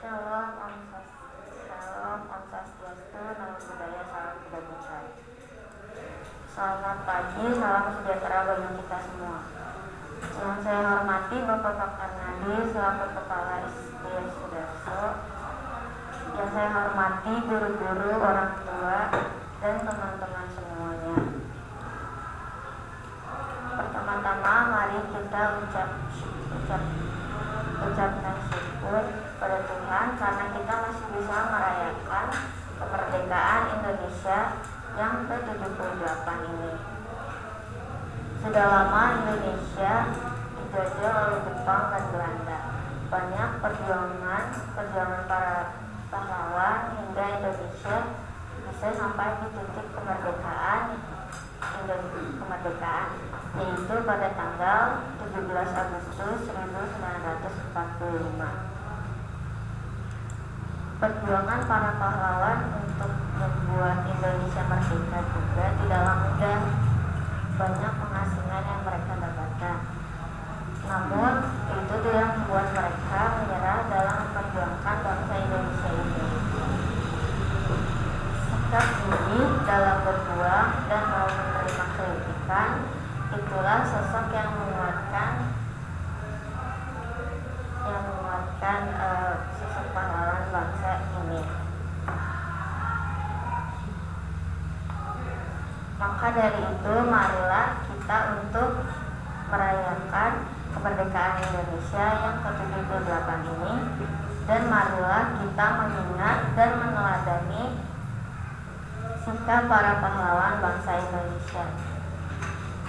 Shalom Om Swastiastu, Namo Buddhaya, salam kebajikan. Selamat pagi, salam sejahtera bagi kita semua. Yang saya hormati Bapak Karnadi selaku Kepala SD Sudarso. Yang saya hormati guru-guru, orang tua, dan teman-teman semuanya. Pertama-tama mari kita ucapkan syukur pada Tuhan karena kita masih bisa merayakan kemerdekaan Indonesia yang ke-78 ini. Sudah lama Indonesia dijajah oleh Jepang dan Belanda. Banyak perjuangan para pahlawan hingga Indonesia bisa sampai di titik kemerdekaan, yaitu pada tanggal 17 Agustus 1945. Perjuangan para pahlawan untuk membuat Indonesia merdeka juga tidaklah mudah. Banyak penghasilan yang mereka dapatkan. Namun itu tidak membuat mereka menyerah dalam memperjuangkan bangsa Indonesia ini. Sikap ini dalam berjuang dan mau menerima kritikan, itulah sosok yang menguatkan sosok pahlawan bangsa ini. Maka dari itu marilah kita untuk merayakan kemerdekaan Indonesia yang ke-78 ini, dan marilah kita mengingat dan meneladani sikap para pahlawan bangsa Indonesia.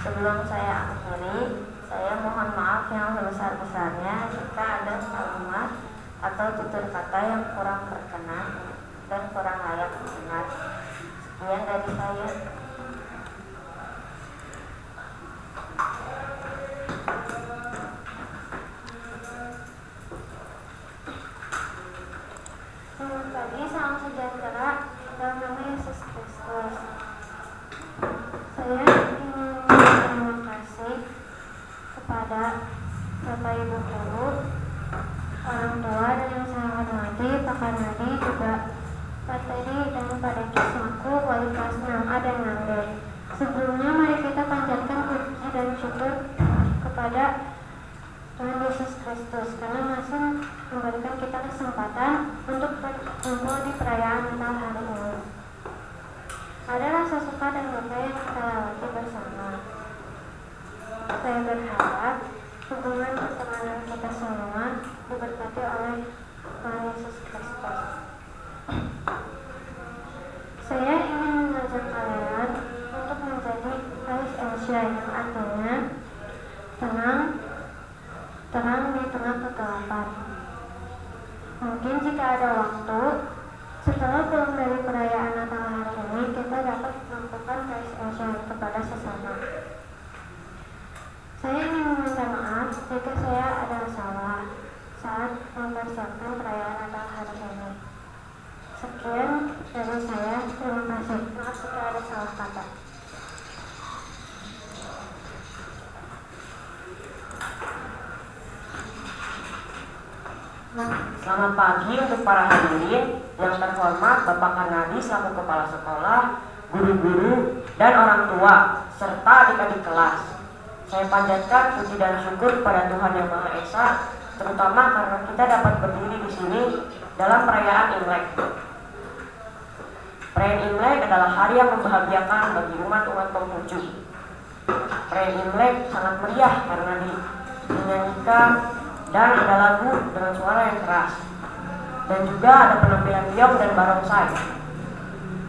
Sebelum saya akhiri, saya mohon maaf yang sebesar-besarnya jika ada kalimat atau tutur kata yang kurang berkenan dan kurang layak didengar. Sekian dari saya. Selamat pagi, salam sejahtera dalam nama Yesus Kristus. Saya ingin berterima kasih kepada Bapak Ibu Guru, orang tua, dan yang saya hormati Pak Karnadi, juga Pak Teddy dan Pak Deki selaku wali kelas 6A dan 6D. Sebelumnya mari kita panjatkan puji dan syukur kepada Tuhan Yesus Kristus karena masih memberikan kita kesempatan untuk berkumpul di perayaan Natal hari ini. Ada rasa suka dan duka yang kita lewati bersama. Saya berharap hubungan pertemanan kita semua diberkati oleh Tuhan Yesus Kristus. Saya ingin mengajak kalian untuk menjadi Ais Elsha, yang artinya terang di tengah kegelapan. Mungkin jika ada waktu, setelah pulang dari perayaan Natal hari ini, kita dapat melakukan Ais Elsha kepada sesama. Saya ingin meminta maaf jika saya ada salah saat mempersiapkan perayaan Natal hari ini. Sekian dari saya, terima kasih. Maaf jika ada salah kata. Selamat pagi untuk para hadirin yang terhormat Bapak Karnadi selaku Kepala Sekolah, guru-guru, dan orang tua, serta adik-adik kelas. Saya panjatkan puji dan syukur kepada Tuhan Yang Maha Esa, terutama karena kita dapat berdiri di sini dalam perayaan Imlek. Perayaan Imlek adalah hari yang membahagiakan bagi umat-umat Konghucu. Perayaan Imlek sangat meriah karena dinyanyikan dan ada lagu dengan suara yang keras, dan juga ada penampilan biong dan barongsai.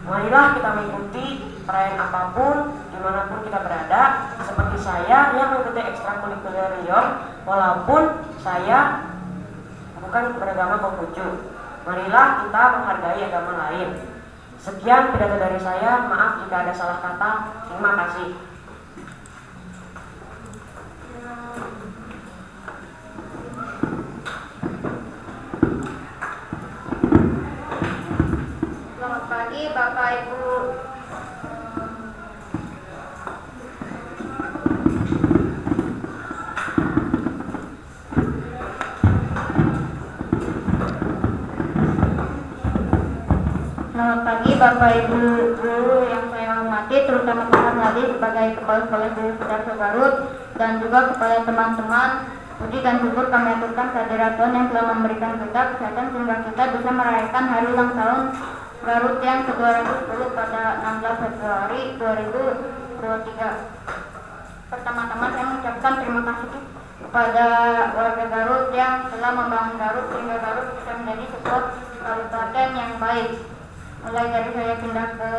Marilah kita mengikuti perayaan apapun, dimanapun kita berada, seperti saya yang mengikuti ekstrakurikuler Riong, walaupun saya bukan beragama Konghucu. Marilah kita menghargai agama lain. Sekian pidato dari saya, maaf jika ada salah kata. Terima kasih. Selamat pagi Bapak Ibu. Selamat pagi Bapak Ibu guru yang saya hormati, terutama Pak Harmadi sebagai Kepala Sekolah di Sidoarjo Garut, dan juga kepada teman-teman. Puji dan syukur kami aturkan kehadirat Tuhan yang telah memberikan kita kesehatan sehingga kita bisa merayakan hari ulang tahun Garut yang ke-210 pada 16 Februari 2023. Pertama-tama saya mengucapkan terima kasih kepada warga Garut yang telah membangun Garut sehingga Garut bisa menjadi sebuah kabupaten yang baik. Mulai dari saya pindah ke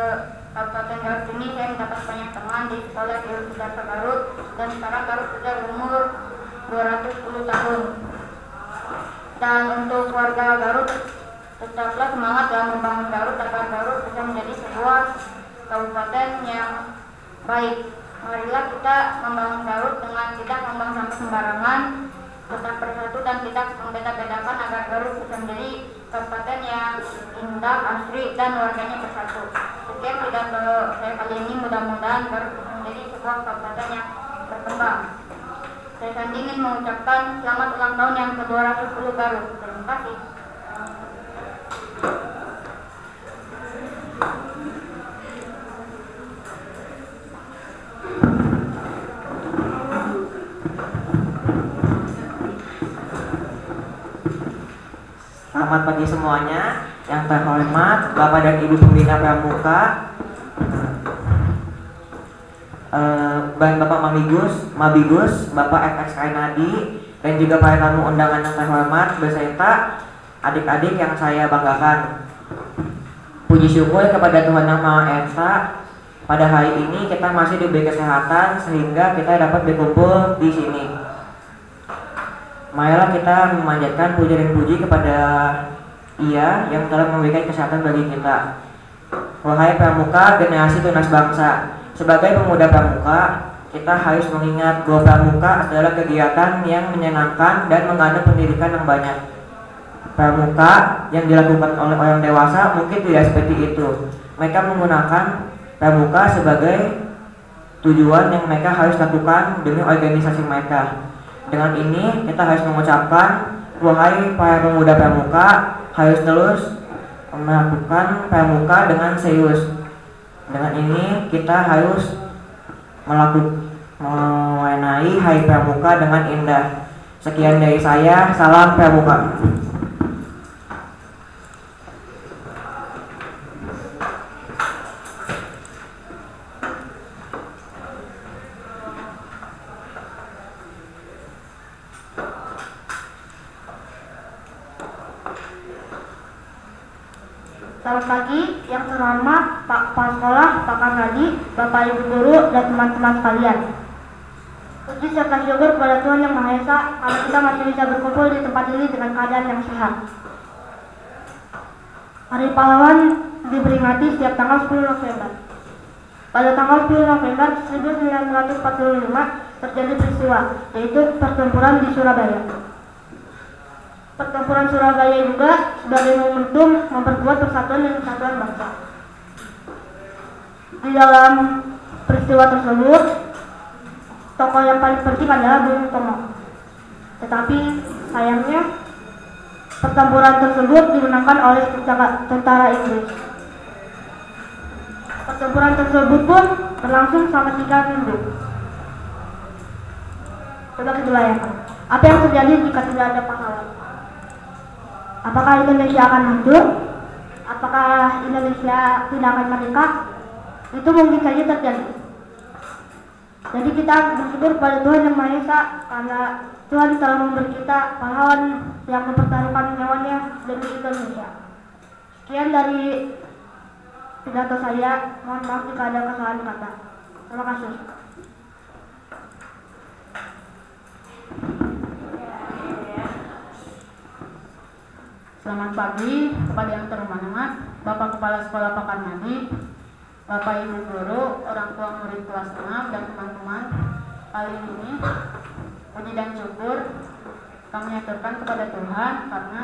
Kabupaten Garut ini, saya mendapat banyak teman di sekolah di Sidoarjo Garut, dan sekarang Garut sudah berumur 210 tahun. Dan untuk warga Garut, tetaplah semangat dalam membangun Garut agar Garut bisa menjadi sebuah kabupaten yang baik. Marilah kita membangun Garut dengan tidak membangun sampah sembarangan, tetap bersatu dan tidak membeda-bedakan agar Garut bisa menjadi kabupaten yang indah, asri, dan warganya bersatu. Sekian pidato saya kali ini, mudah-mudahan Garut bisa menjadi sebuah kabupaten yang berkembang. Saya Sandi ingin mengucapkan selamat ulang tahun yang ke-210 Garut. Terima kasih. Selamat pagi semuanya. Yang terhormat Bapak dan Ibu Pembina Pramuka, Bapak Mabigus, Bapak FX Kainadi, dan juga para tamu undangan yang terhormat beserta adik-adik yang saya banggakan. Puji syukur kepada Tuhan Yang Maha Esa, pada hari ini kita masih diberi kesehatan sehingga kita dapat berkumpul di sini. Marilah kita memanjatkan puji dan puji kepada Ia yang telah memberikan kesehatan bagi kita. Wahai pramuka, generasi tunas bangsa, sebagai pemuda pramuka, kita harus mengingat bahwa pramuka adalah kegiatan yang menyenangkan dan mengandung pendidikan yang banyak. Pramuka yang dilakukan oleh orang dewasa mungkin tidak seperti itu. Mereka menggunakan pramuka sebagai tujuan yang mereka harus lakukan demi organisasi mereka. Dengan ini kita harus mengucapkan, wahai para pemuda pramuka, harus terus melakukan pramuka dengan serius. Dengan ini kita harus mewarnai hari pramuka dengan indah. Sekian dari saya, salam pramuka. Selamat pagi yang terhormat Pak Kepala Sekolah, Pak Karnadi, Bapak Ibu Guru, dan teman-teman sekalian. Puji serta syukur kepada Tuhan Yang Maha Esa karena kita masih bisa berkumpul di tempat ini dengan keadaan yang sehat. Hari Pahlawan diperingati setiap tanggal 10 November. Pada tanggal 10 November 1945 terjadi peristiwa, yaitu pertempuran di Surabaya. Pertempuran Surabaya juga sebagai momentum memperkuat persatuan dan kesatuan bangsa. Di dalam peristiwa tersebut, tokoh yang paling penting adalah Bung Tomo. Tetapi sayangnya, pertempuran tersebut dimenangkan oleh tentara Inggris. Pertempuran tersebut pun berlangsung selama 3 minggu. Coba kita bayangkan, apa yang terjadi jika tidak ada pahlawan? Apakah Indonesia akan hancur? Apakah Indonesia tidak akan merdeka? Itu mungkin saja terjadi. Jadi kita bersyukur pada Tuhan Yang Maha Esa karena Tuhan telah memberi kita pahlawan yang mempertaruhkan nyawanya demi Indonesia. Sekian dari pidato saya. Mohon maaf jika ada kesalahan kata. Terima kasih. Selamat pagi kepada yang terhormat Bapak Kepala Sekolah Pak Karnadi, Bapak Ibu Guru, orang tua murid kelas 6, dan teman-teman. Kali ini puji dan syukur kami aturkan kepada Tuhan karena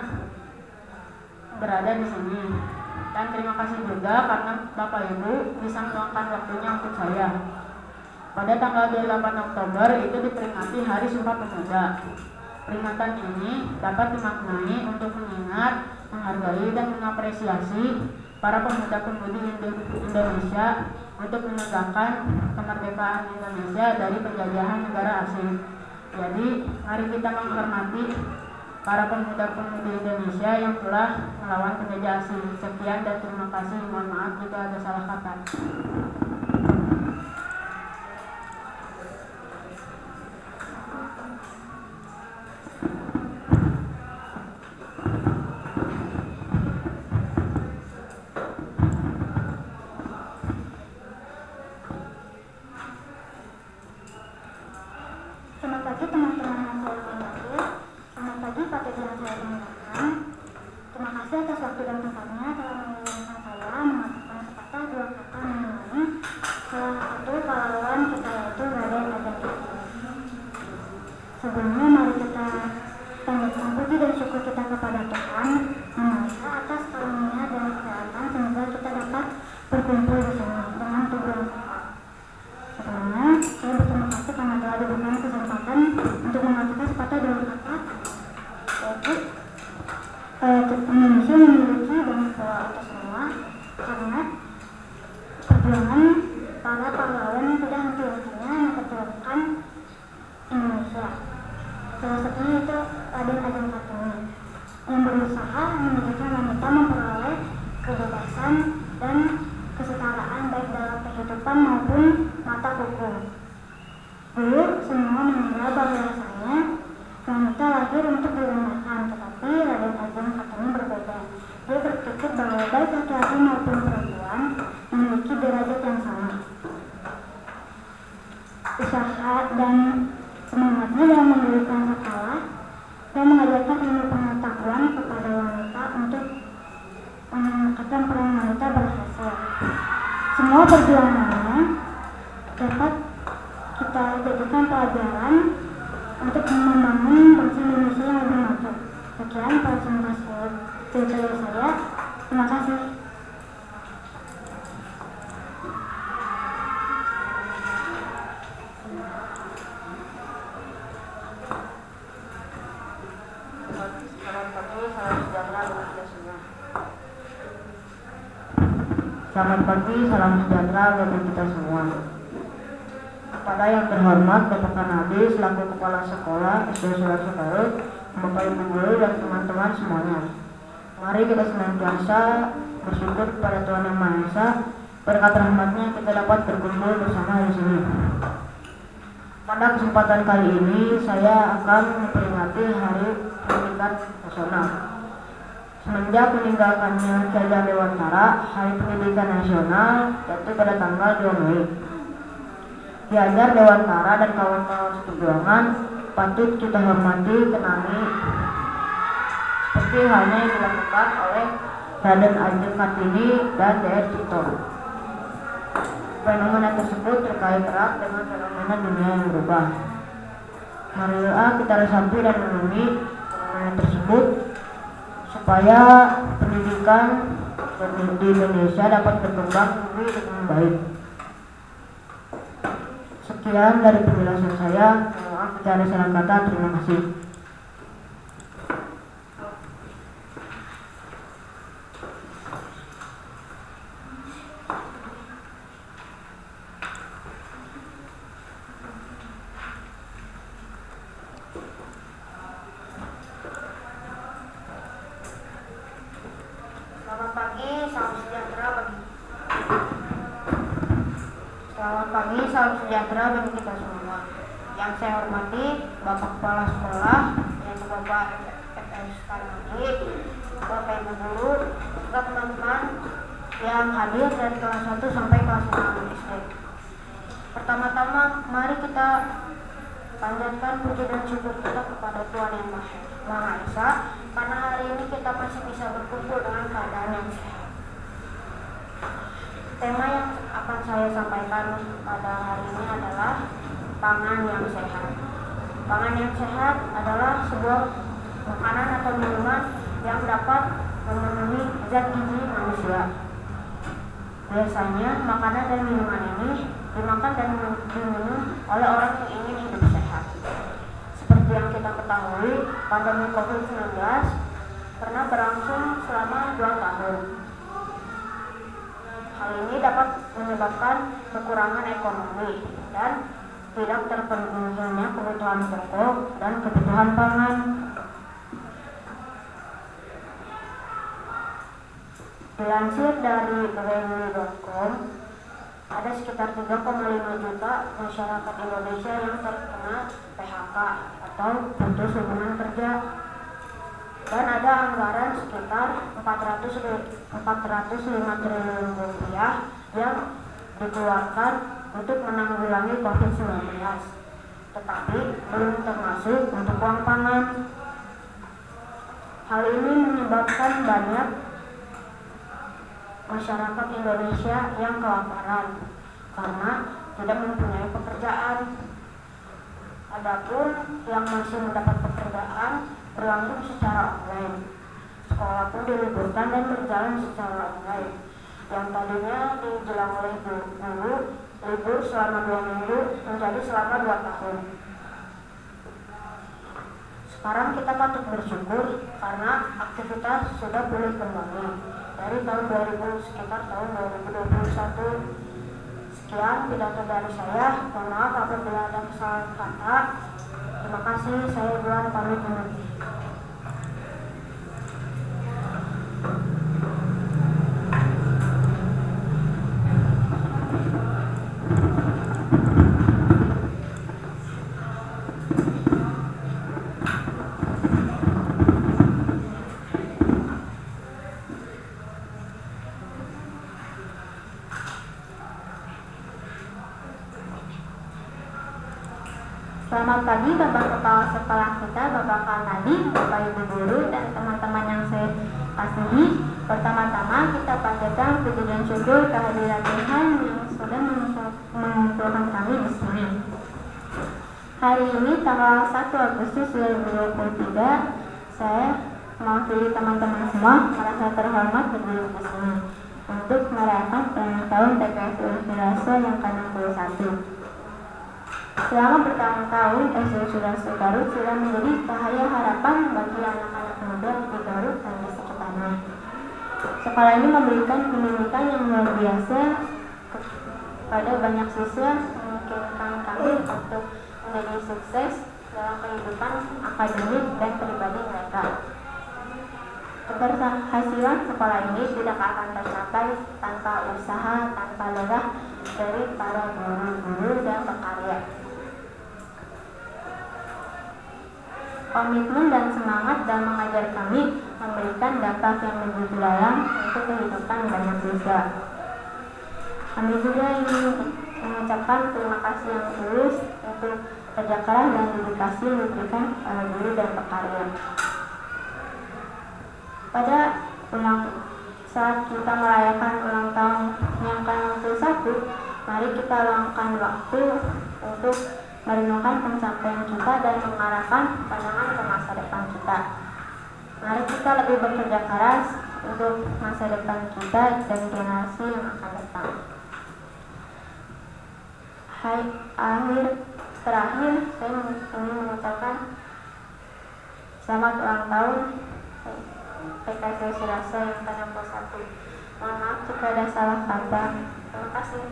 berada di sini. Dan terima kasih juga karena Bapak Ibu bisa meluangkan waktunya untuk saya. Pada tanggal 28 Oktober itu diperingati Hari Sumpah Pemuda. Peringatan ini dapat dimaknai untuk mengingat, menghargai, dan mengapresiasi para pemuda-pemudi Indonesia untuk menegakkan kemerdekaan Indonesia dari penjajahan negara asing. Jadi, mari kita menghormati para pemuda-pemudi Indonesia yang telah melawan penjajah asing. Sekian dan terima kasih. Mohon maaf jika ada salah kata. Selamat pagi teman-teman yang saya hormati. Selamat pagi Pak Teddy yang saya banggakan. Terima kasih atas waktu dan tempatnya telah mengizinkan saya mengatakan sepatah dua kata mengenai salah satu pahlawan kita yaitu Raden Ajeng Kapteni. Sebelumnya mari kita panjatkan puji dan syukur kita kepada Tuhan Yang Maha Esa atas karunia dan kesehatan sehingga kita dapat berkumpul di sini dengan tujuan sehat. Sebelumnya, saya berterima kasih karena telah diberikan kesempatan untuk mengatakan sepatah dua kata, yaitu Indonesia memiliki banyak pola itu semua karena perjuangan para pahlawan yang tidak henti-hentinya memperjuangkan Indonesia. Salah satunya itu Raden Ajeng Kapteni yang berusaha menjadikan wanita memperoleh kebebasan dan kesetaraan baik dalam kehidupan maupun mata hukum. Dulu semua mengira bahwasanya wanita lahir untuk direndahkan, tetapi Raden Ajeng Kapteni berbeda. Dia berpikir bahwa baik laki-laki maupun perempuan memiliki derajat yang sama. Usaha dan semangatnya dalam mendirikan sekolah dan mengajarkan ilmu pengetahuan kepada wanita untuk meningkatkan peran wanita berhasil. Semua perjuangannya dapat kita jadikan pelajaran untuk membangun bangsa Indonesia yang lebih maju. Sekian presentasi dari saya. Terima kasih. Selamat pagi, salam sejahtera bagi kita semua. Kepada yang terhormat Bapak Kanadi selaku Kepala Sekolah SD Sularsukalut, Bapak Ibu Guru dan teman-teman semuanya. Mari kita senantiasa bersyukur kepada Tuhan Yang Maha Esa. Berkat rahmatnya kita dapat berkumpul bersama di sini. Pada kesempatan kali ini saya akan memperingati Hari Pendidikan Nasional. Semenjak meninggalkannya Ki Hajar Dewantara, Hari Pendidikan Nasional jatuh pada tanggal 2 Mei. Ki Hajar Dewantara dan kawan-kawan seperjuangan patut kita hormati, kenangi, seperti halnya yang dilakukan oleh Raden Ajeng Kartini dan DR Cipto. Fenomena tersebut terkait erat dengan fenomena dunia yang berubah. Marilah kita resapi dan menemui fenomena tersebut supaya pendidikan di Indonesia dapat berkembang lebih dengan baik. Sekian dari penjelasan saya. Maaf jika ada salah kata. Terima kasih. Selamat pagi, salam sejahtera bagi kita semua. Yang saya hormati Bapak Kepala Sekolah, yaitu Bapak FS Karnadi, Bapak Ibu Guru, serta teman-teman yang hadir dari kelas 1 sampai kelas 6 SD. Pertama-tama, mari kita panjatkan puji dan syukur kita kepada Tuhan Yang Maha Esa, karena hari ini kita masih bisa berkumpul dengan keadaan yang sehat. Tema yang akan saya sampaikan pada hari ini adalah pangan yang sehat. Pangan yang sehat adalah sebuah makanan atau minuman yang dapat memenuhi zat gizi manusia. Biasanya makanan dan minuman ini dimakan dan diminum oleh orang yang ingin hidup sehat. Seperti yang kita ketahui, pandemi COVID-19 pernah berlangsung selama 2 tahun. Hal ini dapat menyebabkan kekurangan ekonomi dan tidak terpenuhinya kebutuhan pokok dan kebutuhan pangan. Dilansir dari bww.com, ada sekitar 3,5 juta masyarakat Indonesia yang terkena PHK atau putus hubungan kerja, dan ada anggaran sekitar 405 triliun rupiah yang dikeluarkan untuk menanggulangi COVID-19, tetapi belum termasuk untuk uang pangan. Hal ini menyebabkan banyak masyarakat Indonesia yang kelaparan karena tidak mempunyai pekerjaan. Adapun yang masih mendapat pekerjaan berlangsung secara online. Sekolah pun diliburkan dan berjalan secara online. Yang tadinya dijelang oleh guru libur selama 2 minggu menjadi selama 2 tahun. Sekarang kita patut bersyukur karena aktivitas sudah pulih kembali dari tahun 2000 sekitar tahun 2021. Sekian pidato dari saya. Mohon maaf apabila ada kesalahan kata. Terima kasih. Saya Iwan pamit undur diri. Selamat pagi Bapak Kepala Sekolah kita, Bapak Kalnadi, Bapak Ibu Guru, dan teman-teman yang saya kasihi. Pertama-tama kita panjatkan puji dan syukur kehadiran Tuhan yang sudah mengumpulkan kami di sini. Hari ini tanggal 1 Agustus 2023, saya mewakili teman-teman semua merasa terhormat berdiri di sini untuk merayakan ulang tahun TKS Unsurasa yang ke-61. Selama bertahun-tahun SD Surasa Garut sudah menjadi cahaya harapan bagi anak-anak muda di Garut dan di sekitarnya. Sekolah ini memberikan pendidikan yang luar biasa kepada banyak siswa, memungkinkan kami untuk menjadi sukses dalam kehidupan akademik dan pribadi mereka. Keberhasilan sekolah ini tidak akan tercapai tanpa usaha, tanpa lelah dari para guru-guru dan pekarya. Komitmen dan semangat dalam mengajar kami memberikan dampak yang begitu dalam untuk kehidupan banyak siswa. Kami juga ingin mengucapkan terima kasih yang tulus untuk kerja keras dan dedikasi yang diberikan para guru dan pekarya. Pada saat kita merayakan ulang tahun yang ke-61, mari kita luangkan waktu untuk merenungkan pencapaian kita dan mengarahkan pandangan ke masa depan kita. Mari kita lebih bekerja keras untuk masa depan kita dan generasi yang akan datang. Terakhir, saya ingin mengucapkan selamat ulang tahun PKS Surasa yang ke-61. Mohon maaf jika ada salah kata. Terima kasih.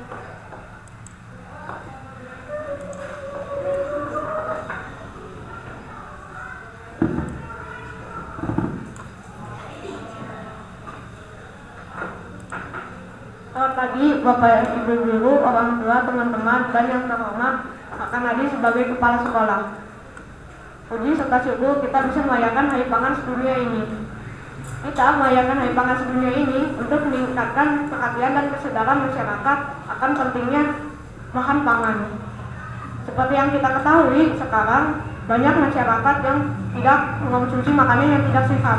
Selamat pagi Bapak Ibu Guru, orang tua, teman-teman, dan yang terhormat Kak Nadi sebagai Kepala Sekolah. Puji serta syukur kita bisa merayakan Hari Pangan Sedunia ini. Kita merayakan Hari Pangan Sedunia ini untuk meningkatkan perhatian dan kesadaran masyarakat akan pentingnya makan pangan. Seperti yang kita ketahui sekarang, banyak masyarakat yang tidak mengonsumsi makanan yang tidak sehat,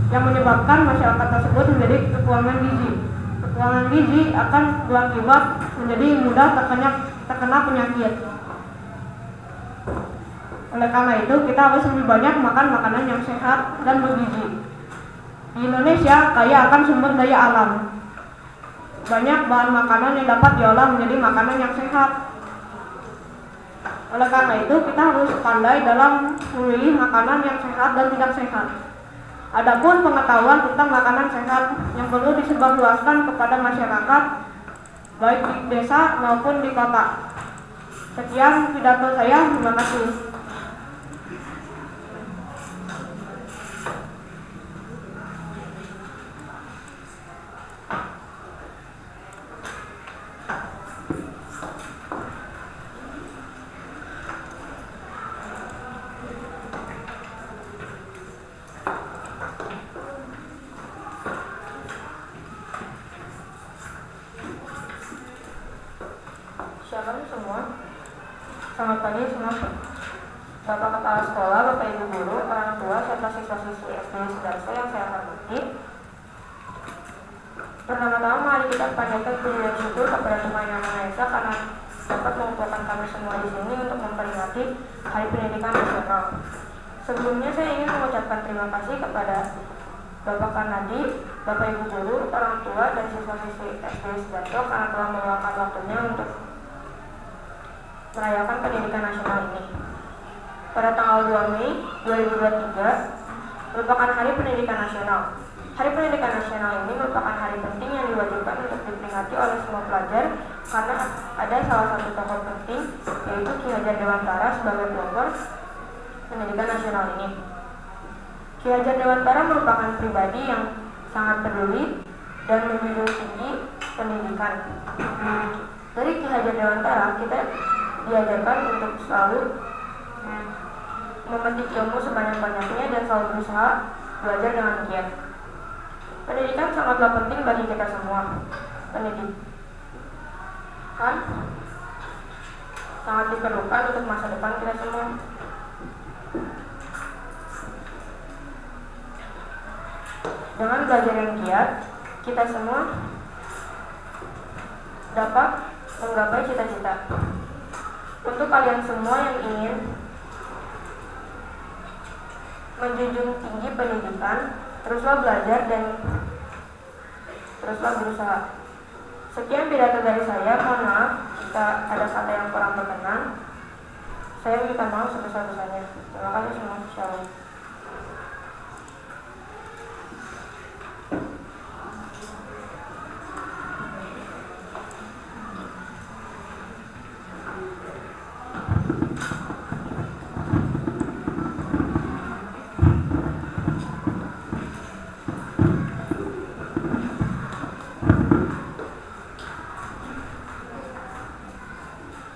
yang menyebabkan masyarakat tersebut menjadi kekurangan gizi. Kekurangan gizi akan berakibat menjadi mudah terkena penyakit. Oleh karena itu, kita harus lebih banyak makan makanan yang sehat dan bergizi. Di Indonesia kaya akan sumber daya alam. Banyak bahan makanan yang dapat diolah menjadi makanan yang sehat. Oleh karena itu, kita harus pandai dalam memilih makanan yang sehat dan tidak sehat. Adapun pengetahuan tentang makanan sehat yang perlu disebarluaskan kepada masyarakat baik di desa maupun di kota. Sekian pidato saya, terima kasih. Shalom semua. Selamat pagi semua. Bapak Kepala Sekolah, Bapak Ibu Guru, orang tua, serta siswa-siswi SD Sudarso yang saya hormati. Pertama-tama mari kita panjatkan puji dan syukur kepada Tuhan Yang Maha Esa karena dapat mengumpulkan kami semua di sini untuk memperingati Hari Pendidikan Nasional. Sebelumnya saya ingin mengucapkan terima kasih kepada Bapak Kanadi, Bapak Ibu Guru, orang tua, dan siswa-siswi SD Sudarso karena telah meluangkan waktunya untuk merayakan pendidikan nasional ini. Pada tanggal 2 Mei 2023 merupakan Hari Pendidikan Nasional. Hari Pendidikan Nasional ini merupakan hari penting yang diwajibkan untuk diperingati oleh semua pelajar karena ada salah satu tokoh penting yaitu Ki Hajar Dewantara sebagai pelopor pendidikan nasional ini. Ki Hajar Dewantara merupakan pribadi yang sangat peduli dan menjunjung tinggi pendidikan. Dari Ki Hajar Dewantara kita diajarkan untuk selalu memetik ilmu sebanyak-banyaknya dan selalu berusaha belajar dengan giat. Pendidikan sangatlah penting bagi kita semua. Pendidikan sangat diperlukan untuk masa depan kita semua. Dengan belajar yang giat, kita semua dapat menggapai cita-cita. Untuk kalian semua yang ingin menjunjung tinggi pendidikan, teruslah belajar dan teruslah berusaha. Sekian pidato dari saya. Mohon maaf jika ada kata yang kurang berkenan. Saya minta maaf sebesar-besarnya. Terima kasih semua. Shalom.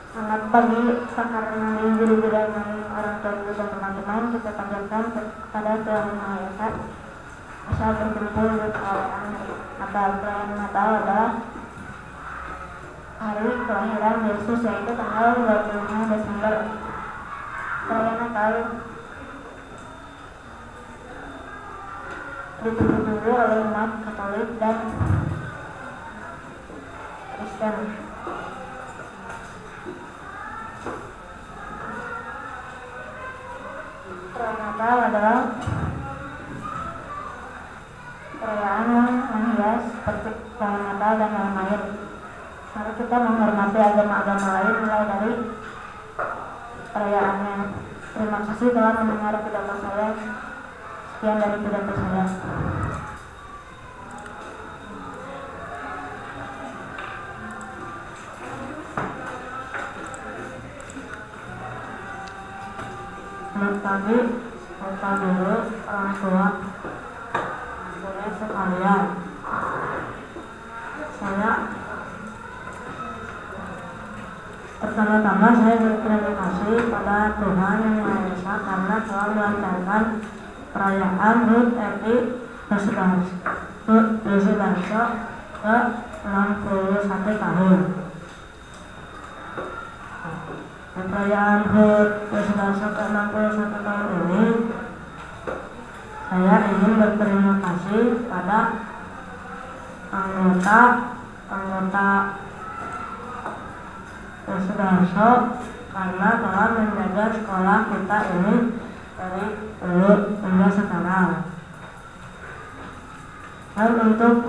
Selamat pagi, karena guru-guru dan orang tua guru dan teman-teman, kita panjatkan kepada Tuhan Yang Maha Esa. Asal berkumpul di perayaan Natal. Perayaan Natal adalah hari kelahiran Yesus, yaitu tanggal 25 Desember. Perayaan Natal ditunggu-tunggu oleh umat Katolik dan Kristen. Perayaan Natal adalah perayaan yang menghias seperti pohon Natal dan yang lain. Mari kita menghormati agama-agama lain mulai dari perayaannya. Terima kasih telah mendengar pidato saya. Sekian dari pidato saya. Selamat pagi, Bapak Guru, orang tua, saudara sekalian. Pertama-tama saya berterima kasih pada Tuhan Yang Maha Esa karena telah melancarkan perayaan HUT RI Sudarso ke 61 tahun. Perayaan HUT Sudarso ke 61 tahun ini saya ingin berterima kasih pada anggota Sudarso karena telah menjaga sekolah kita ini dari dulu hingga sekarang. Dan untuk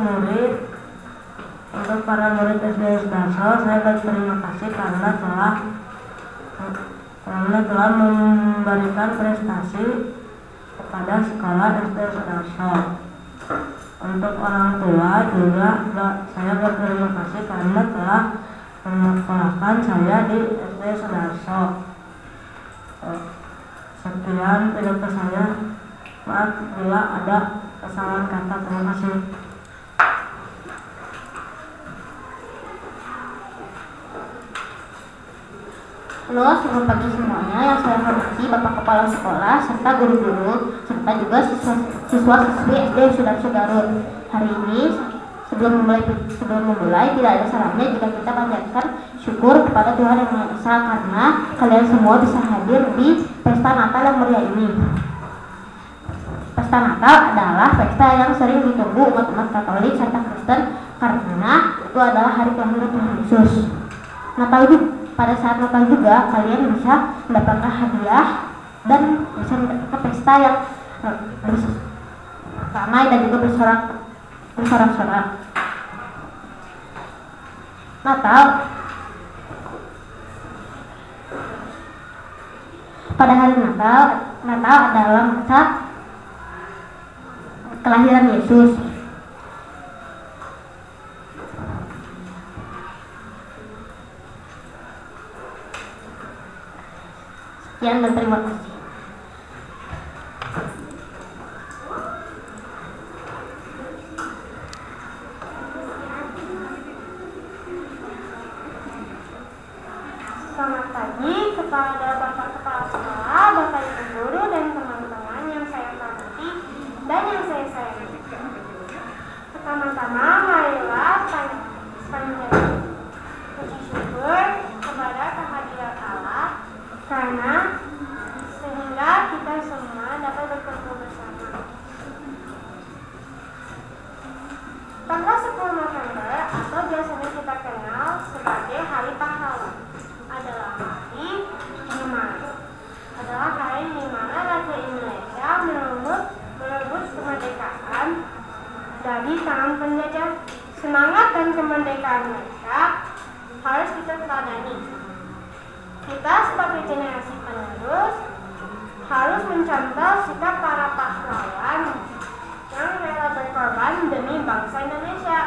para murid SD Sudarso, saya berterima kasih karena telah memberikan prestasi kepada sekolah SD Sudarso. Untuk orang tua juga saya berterima kasih karena telah menyekolahkan saya di SD Sudarso. Sekian pidato saya. Maaf bila ada kesalahan kata. Terima kasih. Halo, selamat pagi semuanya. Yang saya hormati Bapak Kepala Sekolah serta guru-guru serta juga siswa-siswi SD Sudarso Garut. Hari ini sebelum memulai tidak ada salahnya jika kita panjatkan syukur kepada Tuhan Yang Maha Esa karena kalian semua bisa hadir di pesta Natal yang meriah ini. Pesta Natal adalah pesta yang sering ditunggu umat-umat Katolik serta Kristen karena itu adalah hari kelahiran Tuhan Yesus. Pada saat Natal juga kalian bisa mendapatkan hadiah dan bisa ke pesta yang ramai dan juga bersorak-sorak. Pada hari Natal adalah masa kelahiran Yesus. Sekian dan terima kasih. Selamat pagi kepada Bapak Kepala Sekolah, Bapak Ibu Guru, dan teman-teman yang saya hormati dan yang saya sayangi. Pertama-tama, marilah panjatkan puji syukur kepada kehadiran Allah karena sehingga kita semua dapat berkumpul bersama. Tanggal 10 November atau biasanya kita kenal sebagai Hari Pahlawan adalah hari di mana rakyat Indonesia merebut kemerdekaan dari tangan penjajah. Semangat dan kemerdekaan mereka harus kita teladani. Kita sebagai generasi penerus harus mencontoh sikap para pahlawan yang rela berkorban demi bangsa Indonesia.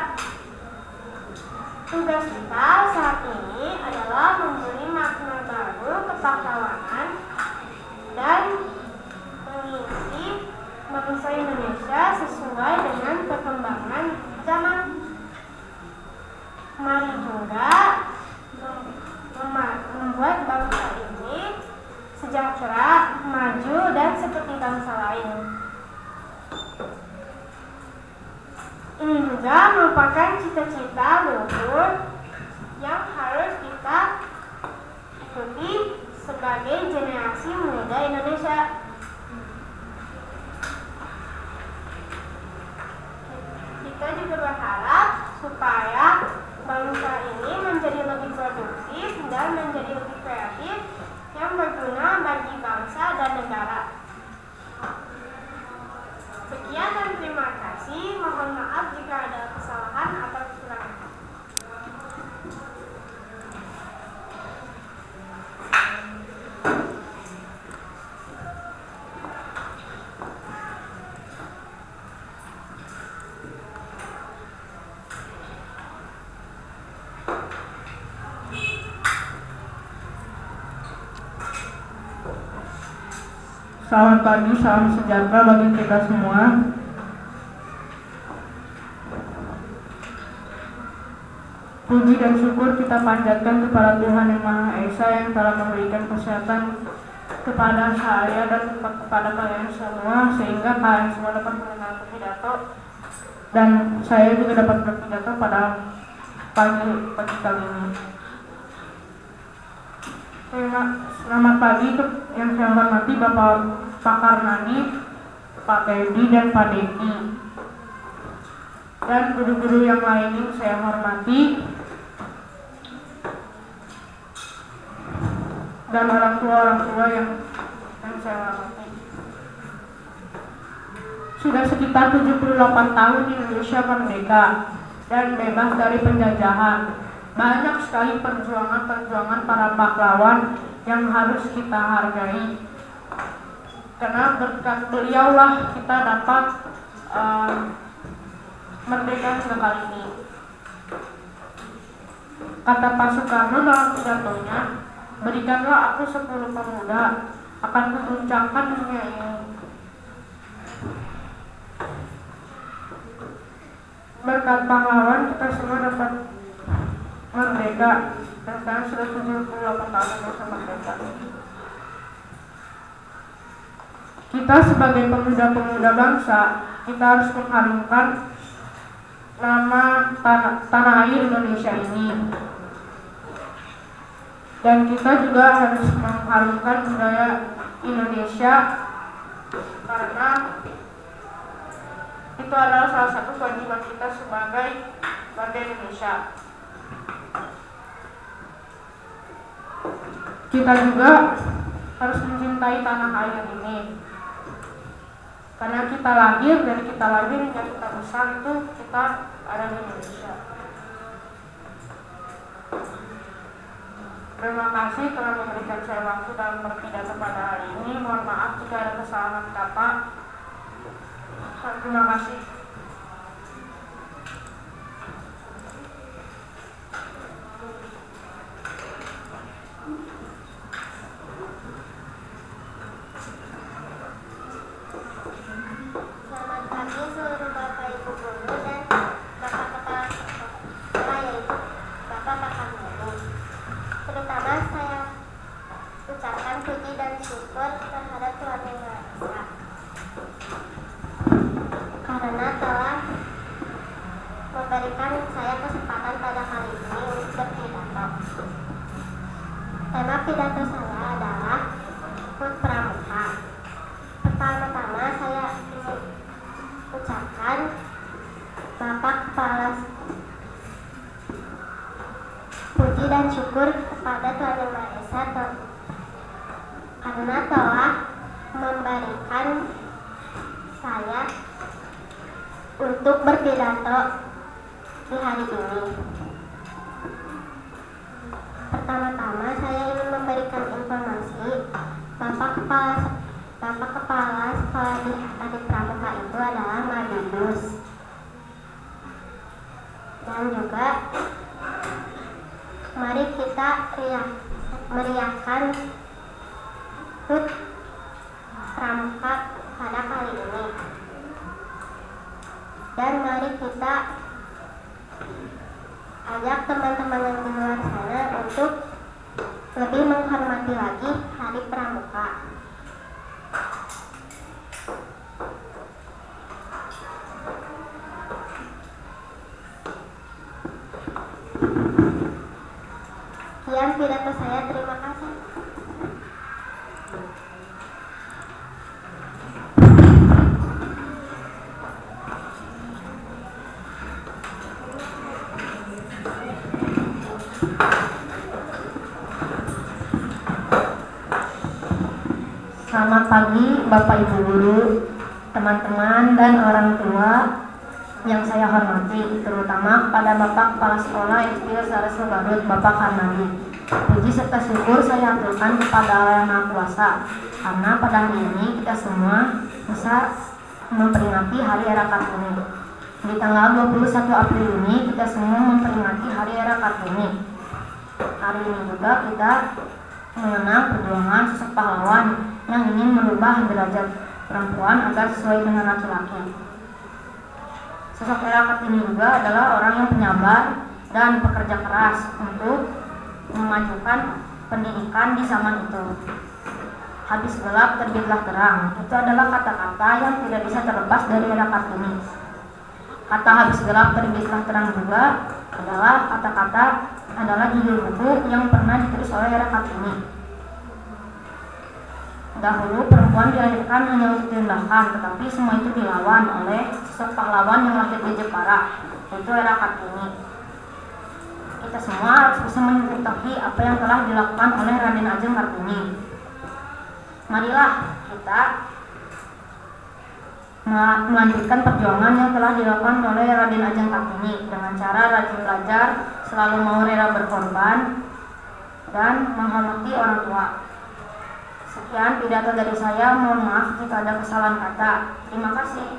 Tugas kita saat ini adalah memberi makna baru kepahlawanan dan mengisi bangsa Indonesia sesuai dengan perkembangan zaman. Mari juga membuat bangsa ini sejahtera, maju, dan seperti bangsa lain. Ini juga merupakan cita-cita luhur yang harus kita ikuti sebagai generasi muda Indonesia. Kita juga berharap supaya bangsa ini menjadi lebih produktif dan menjadi lebih kreatif yang berguna bagi bangsa dan negara. Sekian dan terima kasih. Mohon maaf jika ada kesalahan atau kekurangan. Selamat pagi, salam sejahtera bagi kita semua. Puji dan syukur kita panjatkan kepada Tuhan Yang Maha Esa yang telah memberikan kesehatan kepada saya dan kepada kalian semua sehingga kalian semua dapat mendengar pidato dan saya juga dapat berpidato pada pagi kali ini. Selamat pagi yang saya hormati Bapak Pak Karnani, Pak Teddy, dan Pak Deki, dan guru-guru yang lain yang saya hormati, dan orang tua yang saya hormati. Sudah sekitar 78 tahun Indonesia merdeka dan bebas dari penjajahan. Banyak sekali perjuangan para pahlawan yang harus kita hargai. karena berkat beliaulah kita dapat merdeka hingga kali ini. Kata Pak Soekarno dalam pidatonya, berikanlah aku 10 pemuda, akan kuguncangkan dunia ini. Berkat pahlawan kita semua dapat merdeka, dan sekarang sudah 78 tahun Indonesia merdeka. Kita sebagai pemuda-pemuda bangsa, kita harus mengharumkan nama tanah air Indonesia ini. Dan kita juga harus mengharumkan budaya Indonesia, karena itu adalah salah satu kewajiban kita sebagai warga Indonesia. Kita juga harus mencintai tanah air ini, karena kita lahir, dari kita lahir hingga kita besar itu kita ada di Indonesia. Terima kasih telah memberikan saya waktu dalam berpidato pada hari ini. Mohon maaf jika ada kesalahan kata. Terima kasih. Selamat pagi seluruh Bapak Ibu guru dan Bapak Kepala Sekolah, yaitu Bapak Kakamelu. Terutama saya ucapkan puji dan syukur terhadap Tuhan Yang Maha Esa, karena telah memberikan saya kesempatan pada kali ini untuk berpidato. Tema pidato saya adalah HUT Pramuka. Pertama-tama saya ingin ucapkan Bapak Kepala puji dan syukur kepada Tuhan Yang Maha Esa karena telah memberikan saya untuk berpidato di hari ini. Pertama-tama saya ingin memberikan informasi Bapak Kepala Sekolah di Adik Pramuka itu adalah Madidus. Dan juga mari kita meriahkan HUT Pramuka pada kali ini. Dan mari kita ajak teman-teman yang di luar sana untuk lebih menghormati lagi Hari Pramuka. Sekian pidato saya, terima kasih. Selamat pagi Bapak Ibu guru, teman-teman dan orang tua yang saya hormati, terutama pada Bapak Kepala Sekolah SD Saresel Garut, Bapak Karnadi. Puji serta syukur saya aturkan kepada Allah Yang Maha Kuasa, karena pada hari ini kita semua bisa memperingati Hari Era Kartini. Di tanggal 21 April ini kita semua memperingati Hari Era Kartini. Hari ini juga kita mengenang perjuangan sosok pahlawan yang ingin merubah derajat perempuan agar sesuai dengan laki-laki. Sosok Era Kartini juga adalah orang yang penyabar dan pekerja keras untuk memajukan pendidikan di zaman itu. Habis gelap terbitlah terang, itu adalah kata-kata yang tidak bisa terlepas dari Era Kartini. Kata habis gelap terbitlah terang juga adalah judul buku yang pernah ditulis oleh Era Kartini. Dahulu perempuan dilahirkan hanya untuk direndahkan, tetapi semua itu dilawan oleh sosok pahlawan yang lahir di Jepara, yaitu Era Kartini. Kita semua harus bisa mengetahui apa yang telah dilakukan oleh Raden Ajeng Kartini. Marilah kita melanjutkan perjuangan yang telah dilakukan oleh Raden Ajeng Kartini dengan cara rajin belajar, selalu mau rela berkorban, dan menghormati orang tua. Sekian pidato dari saya. Mohon maaf jika ada kesalahan kata. Terima kasih.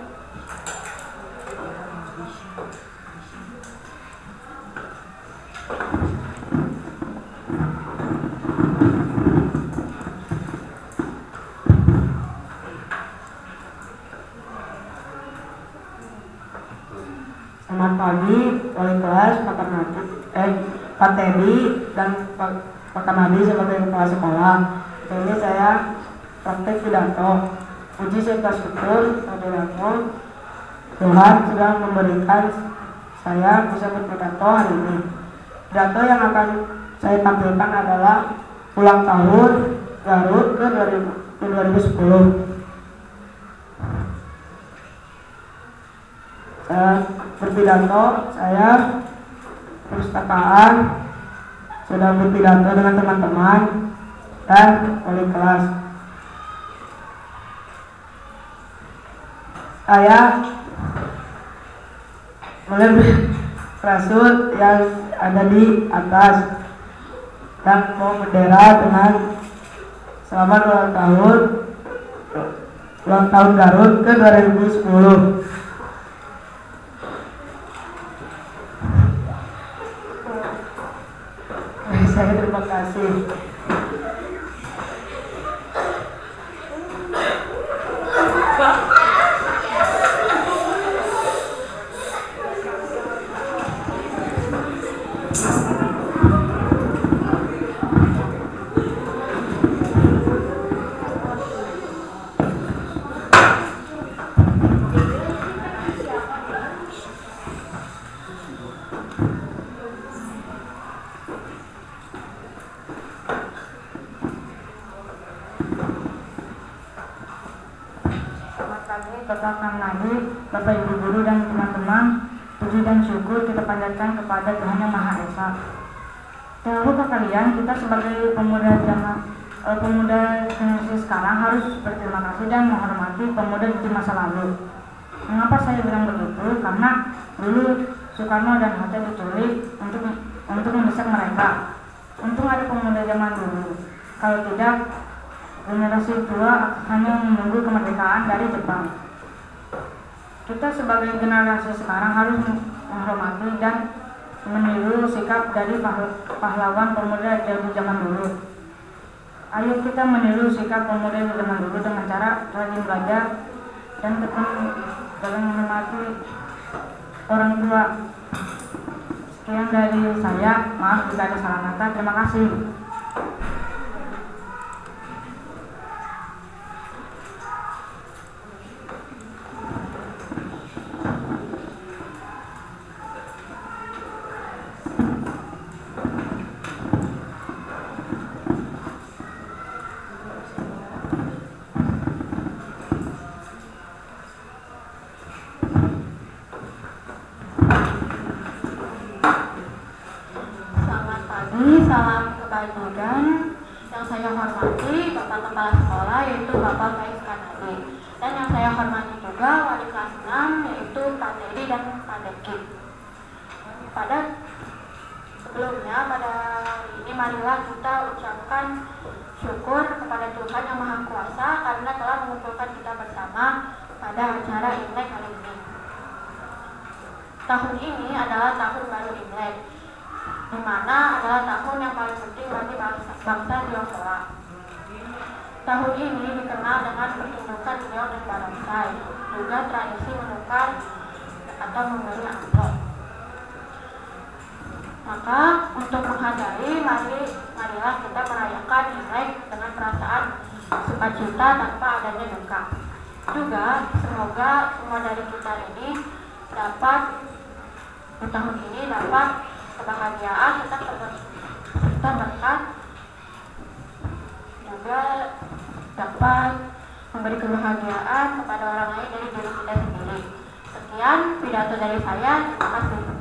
Selamat pagi, wali kelas, Pak Teddy dan Pak Kanadi sebagai kepala sekolah. Ini saya praktek pidato. Puji serta syukur kehadiratmu Tuhan sudah memberikan saya bisa berpidato hari ini. Pidato yang akan saya tampilkan adalah ulang tahun Garut ke 2010. Berpidato, saya perpustakaan sudah berpidato dengan teman-teman dan wali kelas. Saya melihat rasut yang ada di atas dan mau bendera dengan selamat ulang tahun Garut ke 2010. Saya terima kasih. Bapak Kanadi, Bapak Ibu Guru dan teman-teman, puji dan syukur kita panjatkan kepada Tuhan Yang Maha Esa. Tahukah kalian, kita sebagai pemuda generasi sekarang harus berterima kasih dan menghormati pemuda di masa lalu. Mengapa saya bilang begitu? Karena dulu Soekarno dan Hatta diculik untuk mendesak mereka. Untung ada pemuda zaman dulu. Kalau tidak, generasi tua hanya menunggu kemerdekaan dari Jepang. Kita sebagai generasi sekarang harus menghormati dan meniru sikap dari pahlawan pemuda dari zaman dulu. Ayo kita meniru sikap pemuda di zaman dulu dengan cara rajin belajar dan tekun dalam menghormati orang tua. Sekian dari saya. Maaf jika ada salah kata. Terima kasih. Salam kebajikan. Yang saya hormati Bapak Kepala Sekolah yaitu Bapak Faiz Kanadi, dan yang saya hormati juga wali kelas 6 yaitu Pak Teddy dan Pak Deki. Sebelumnya pada hari ini marilah kita ucapkan syukur kepada Tuhan Yang Maha Kuasa karena telah mengumpulkan kita bersama pada acara Imlek kali ini. Tahun ini adalah tahun baru Imlek, di mana adalah tahun yang paling penting bagi bangsa Tionghoa. Tahun ini dikenal dengan pertunjukan Leong dan Barongsai, juga tradisi menukar atau memberi amplop. Maka untuk menghadiri, marilah kita merayakan Imlek dengan perasaan sukacita tanpa adanya duka. Juga semoga semua dari kita ini dapat di tahun ini dapat kebahagiaan, serta berkat, juga dapat memberi kebahagiaan kepada orang lain dari diri kita sendiri. Sekian pidato dari saya. Terima kasih.